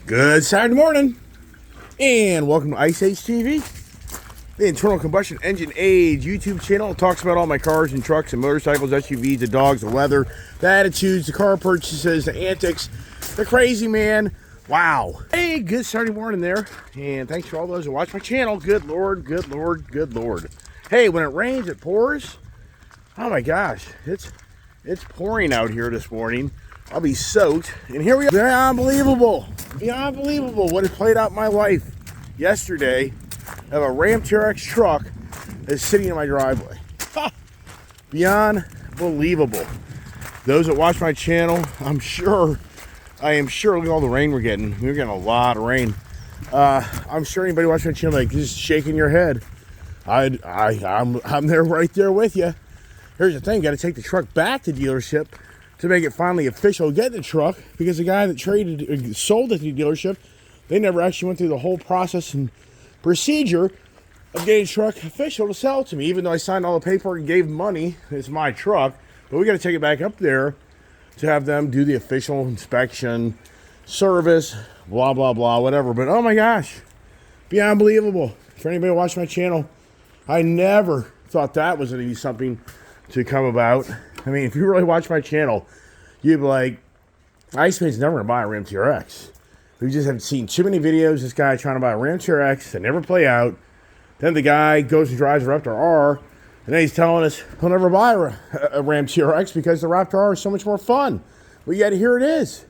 Good Saturday morning, and welcome to Ice Age TV, the internal combustion engine age YouTube channel. It talks about all my cars and trucks and motorcycles, SUVs, the dogs, the weather, the attitudes, the car purchases, the antics, the crazy man. Wow. Hey, good Saturday morning there, and thanks for all those who watch my channel. Good Lord, good Lord, good Lord. Hey, when it rains, it pours. Oh my gosh, it's pouring out here this morning. I'll be soaked, and here we are. Unbelievable what has played out in my life yesterday. I have a Ram TRX truck that's sitting in my driveway. Beyond believable. Those that watch my channel, I am sure, look at all the rain we're getting. We're getting a lot of rain. I'm sure anybody watching my channel like just shaking your head. I'm there right there with you. Here's the thing, got to take the truck back to dealership to make it finally official, get the truck, because the guy that sold it to the dealership, they never actually went through the whole process and procedure of getting the truck official to sell it to me. Even though I signed all the paperwork and gave money, it's my truck, but we got to take it back up there to have them do the official inspection, service, blah, blah, blah, whatever. But oh my gosh, beyond believable. For anybody watching my channel, I never thought that was going to be something to come about. I mean, if you really watch my channel, you'd be like, Iceman's never going to buy a Ram TRX. We just have seen too many videos. This guy trying to buy a Ram TRX that never play out. Then the guy goes and drives a Raptor R, and then he's telling us he'll never buy a Ram TRX because the Raptor R is so much more fun. Well, yet here it is.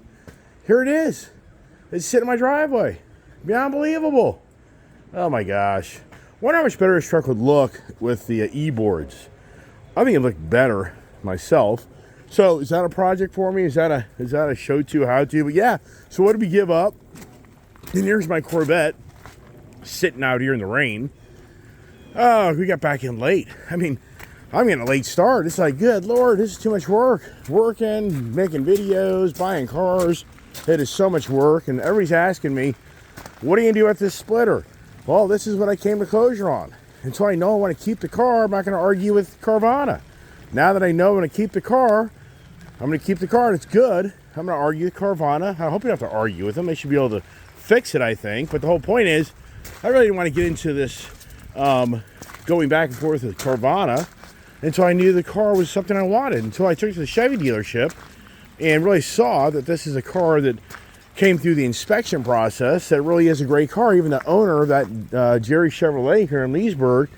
Here it is. It's sitting in my driveway. Beyond believable. Oh my gosh. Wonder how much better this truck would look with the e-boards. I think it looked better myself. So is that a project for me? Is that a show to how to? But yeah, so what did we give up? And here's my Corvette sitting out here in the rain. Oh, we got back in late. I mean, I'm getting a late start. It's like, good Lord, this is too much work. Working, making videos, buying cars. It is so much work. And everybody's asking me, what are you going to do with this splitter? Well, this is what I came to closure on. Until I know I want to keep the car, I'm not going to argue with Carvana. Now that I know I'm going to keep the car, I'm going to keep the car. It's good. I'm going to argue with Carvana. I hope you don't have to argue with them. They should be able to fix it, I think. But the whole point is, I really didn't want to get into this going back and forth with Carvana until I knew the car was something I wanted. Until I took it to the Chevy dealership and really saw that this is a car that came through the inspection process, that really is a great car. Even the owner of that Jerry Chevrolet here in Leesburg,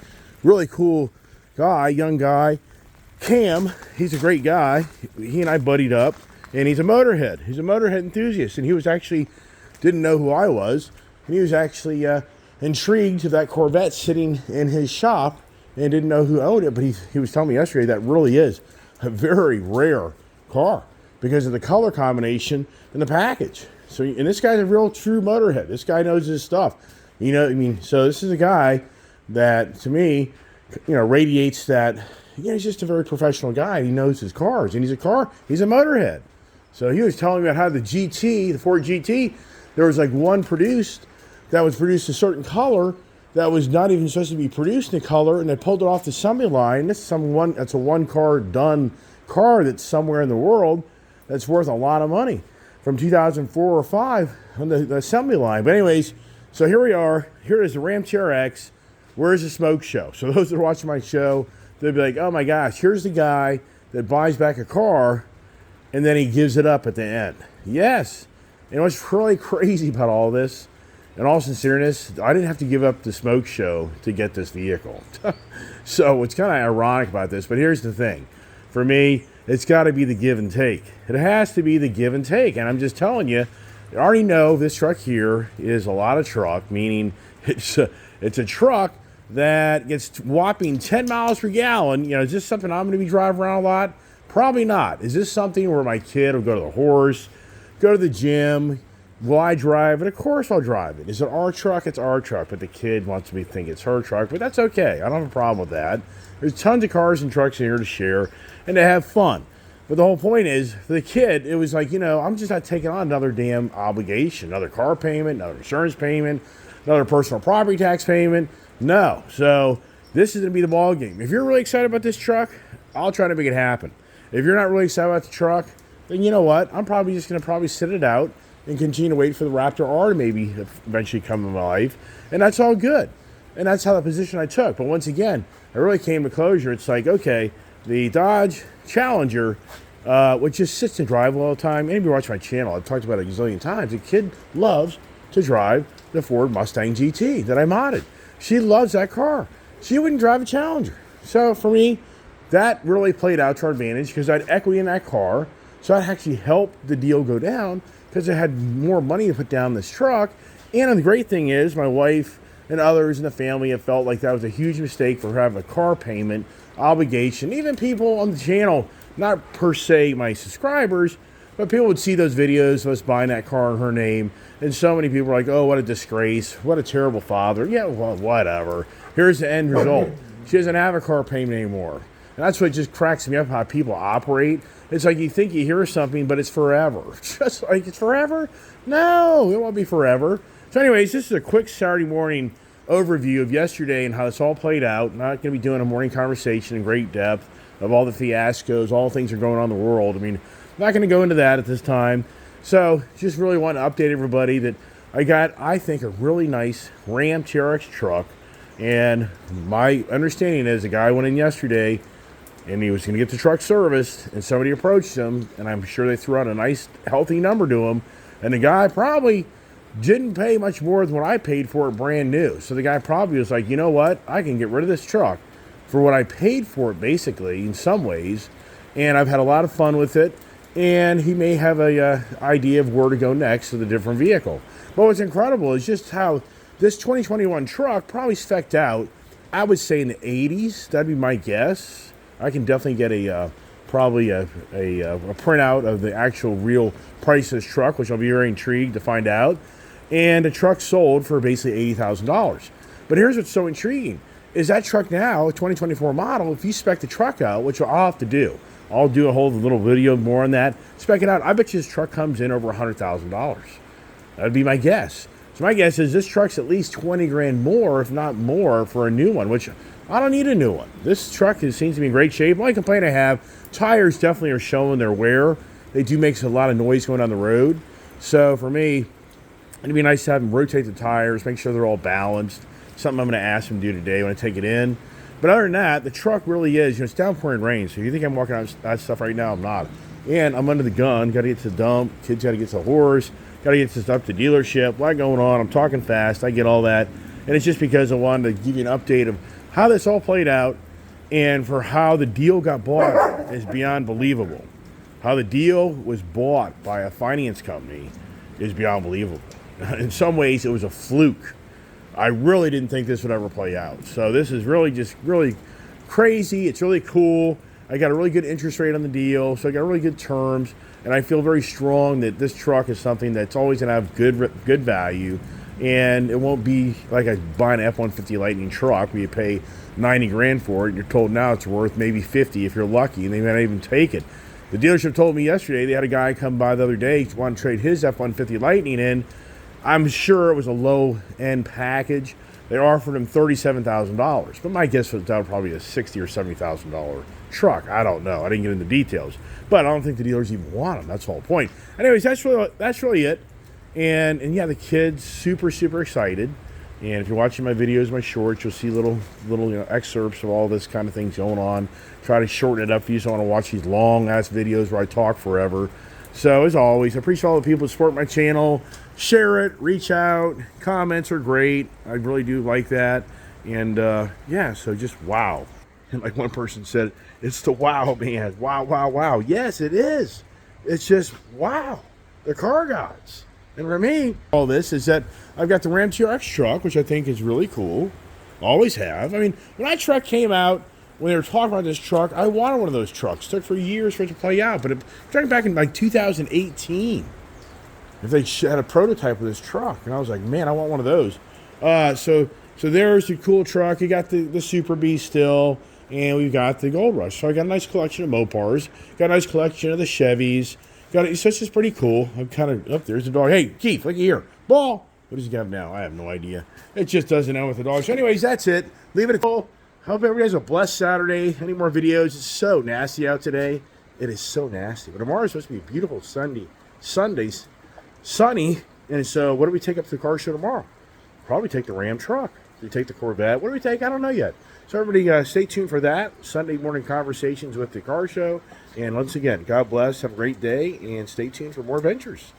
really cool guy, young guy, Cam, he's a great guy. He and I buddied up, and he's a motorhead. He's a motorhead enthusiast, and he was actually, didn't know who I was, and he was actually intrigued to that Corvette sitting in his shop and didn't know who owned it, but he was telling me yesterday that really is a very rare car because of the color combination and the package. So, and this guy's a real true motorhead. This guy knows his stuff. You know, I mean, so this is a guy that, to me, you know, radiates that, you know, he's just a very professional guy. He knows his cars, and he's a motorhead. So he was telling me about how the GT, the Ford GT, there was like one produced that was produced a certain color that was not even supposed to be produced in the color, and they pulled it off the assembly line. That's a one car done car that's somewhere in the world that's worth a lot of money from 2004 or 5 on the assembly line. But anyways, so here we are. Here is the Ram TRX. Where's the smoke show? So those that are watching my show, they'll be like, oh my gosh, here's the guy that buys back a car and then he gives it up at the end. Yes. And what's really crazy about all this, in all sincereness, I didn't have to give up the smoke show to get this vehicle. So it's kind of ironic about this, but here's the thing. For me, it's got to be the give and take. It has to be the give and take. And I'm just telling you, I already know this truck here is a lot of truck, meaning it's a truck that gets whopping 10 miles per gallon. You know, is this something I'm going to be driving around a lot? Probably not. Is this something where my kid will go to the horse, go to the gym? Will I drive it? Of course I'll drive it. Is it our truck? It's our truck, but the kid wants me to think it's her truck, but that's okay. I don't have a problem with that. There's tons of cars and trucks in here to share and to have fun. But the whole point is, for the kid, it was like, you know, I'm just not taking on another damn obligation, another car payment, another insurance payment, another personal property tax payment. No. So this is going to be the ball game. If you're really excited about this truck, I'll try to make it happen. If you're not really excited about the truck, then you know what? I'm probably just going to sit it out and continue to wait for the Raptor R to maybe eventually come in my life. And that's all good. And that's how the position I took. But once again, I really came to closure. It's like, okay, the Dodge Challenger, which just sits and drive all the time. Anybody watch my channel, I've talked about it a gazillion times. The kid loves to drive the Ford Mustang GT that I modded. She loves that car. She wouldn't drive a Challenger. So for me, that really played out to our advantage because I had equity in that car. So that actually helped the deal go down because I had more money to put down this truck. And the great thing is my wife and others in the family have felt like that was a huge mistake for her having a car payment obligation. Even people on the channel, not per se my subscribers, but people would see those videos of us buying that car in her name. And so many people were like, oh, what a disgrace. What a terrible father. Yeah, well, whatever. Here's the end result. She doesn't have a car payment anymore. And that's what just cracks me up, how people operate. It's like you think you hear something, but it's forever. Just like it's forever? No, it won't be forever. So anyways, this is a quick Saturday morning overview of yesterday and how this all played out. Not going to be doing a morning conversation in great depth of all the fiascos, all the things that are going on in the world. I mean, I'm not going to go into that at this time. So just really want to update everybody that I got, I think, a really nice Ram TRX truck. And my understanding is the guy went in yesterday and he was going to get the truck serviced, and somebody approached him, and I'm sure they threw out a nice, healthy number to him. And the guy probably didn't pay much more than what I paid for it brand new. So the guy probably was like, you know what? I can get rid of this truck for what I paid for it, basically, in some ways. And I've had a lot of fun with it. And he may have a idea of where to go next with a different vehicle. But what's incredible is just how this 2021 truck probably spec'd out, I would say in the 80s. That'd be my guess. I can definitely get probably a printout of the actual real price of this truck, which I'll be very intrigued to find out. And the truck sold for basically $80,000. But here's what's so intriguing, is that truck now, a 2024 model, if you spec the truck out, which I'll have to do, I'll do a whole little video more on that, spec it out, I bet you this truck comes in over $100,000. That'd be my guess. So my guess is this truck's at least 20 grand more, if not more, for a new one, which I don't need a new one. This truck seems to be in great shape. Only complaint I have, tires definitely are showing their wear. They do make a lot of noise going down the road. So for me, it'd be nice to have them rotate the tires, make sure they're all balanced. Something I'm going to ask them to do today when I take it in. But other than that, the truck really is, it's downpouring rain. So if you think I'm walking out that stuff right now, I'm not. And I'm under the gun. Got to get to the dump. Kids got to get to the horse. Got to get this stuff to the dealership. A lot going on. I'm talking fast. I get all that. And it's just because I wanted to give you an update of how this all played out, and for how the deal got bought is beyond believable. How the deal was bought by a finance company is beyond believable. In some ways, it was a fluke. I really didn't think this would ever play out. So this is really just really crazy. It's really cool. I got a really good interest rate on the deal, so I got really good terms, and I feel very strong that this truck is something that's always going to have good value. And it won't be like I buy an F-150 Lightning truck where you pay 90 grand for it, and you're told now it's worth maybe 50 if you're lucky, and they may not even take it. The dealership told me yesterday they had a guy come by the other day to want to trade his F-150 Lightning in. I'm sure it was a low-end package. They offered him $37,000, but my guess was that was probably a $60,000 or $70,000 truck. I don't know. I didn't get into details, but I don't think the dealers even want them. That's the whole point. Anyways, that's really it. And yeah, the kids super excited. And if you're watching my videos, my shorts, you'll see little excerpts of all this kind of things going on. Try to shorten it up for you, so I want to watch these long ass videos where I talk forever. So as always, I appreciate all the people who support my channel. Share it, reach out. Comments are great. I really do like that. And yeah, so just wow. And like one person said, it's the wow, man. Wow. Yes, it is. It's just wow. The car gods. And for me, all this is that I've got the Ram TRX truck, which I think is really cool. Always have. I mean, when that truck came out, when they were talking about this truck, I wanted one of those trucks. It took for years for it to play out. But starting back in like 2018, if they had a prototype of this truck, and I was like, man, I want one of those. So there's the cool truck. You got the Super B still, and we've got the Gold Rush. So I got a nice collection of Mopars. Got a nice collection of the Chevys. So it's just pretty cool. I'm kind of up there's the dog. Hey, Keith, look here. Ball. What does he got now? I have no idea. It just doesn't know with the dog. So anyways, that's it. Leave it at all. Hope everybody has a blessed Saturday. Any more videos? It's so nasty out today. It is so nasty. But tomorrow's supposed to be a beautiful Sunday. sunny. And so, what do we take up to the car show tomorrow? Probably take the Ram truck. Do we take the Corvette? What do we take? I don't know yet. So, everybody, stay tuned for that. Sunday morning conversations with the car show. And once again, God bless. Have a great day. And stay tuned for more adventures.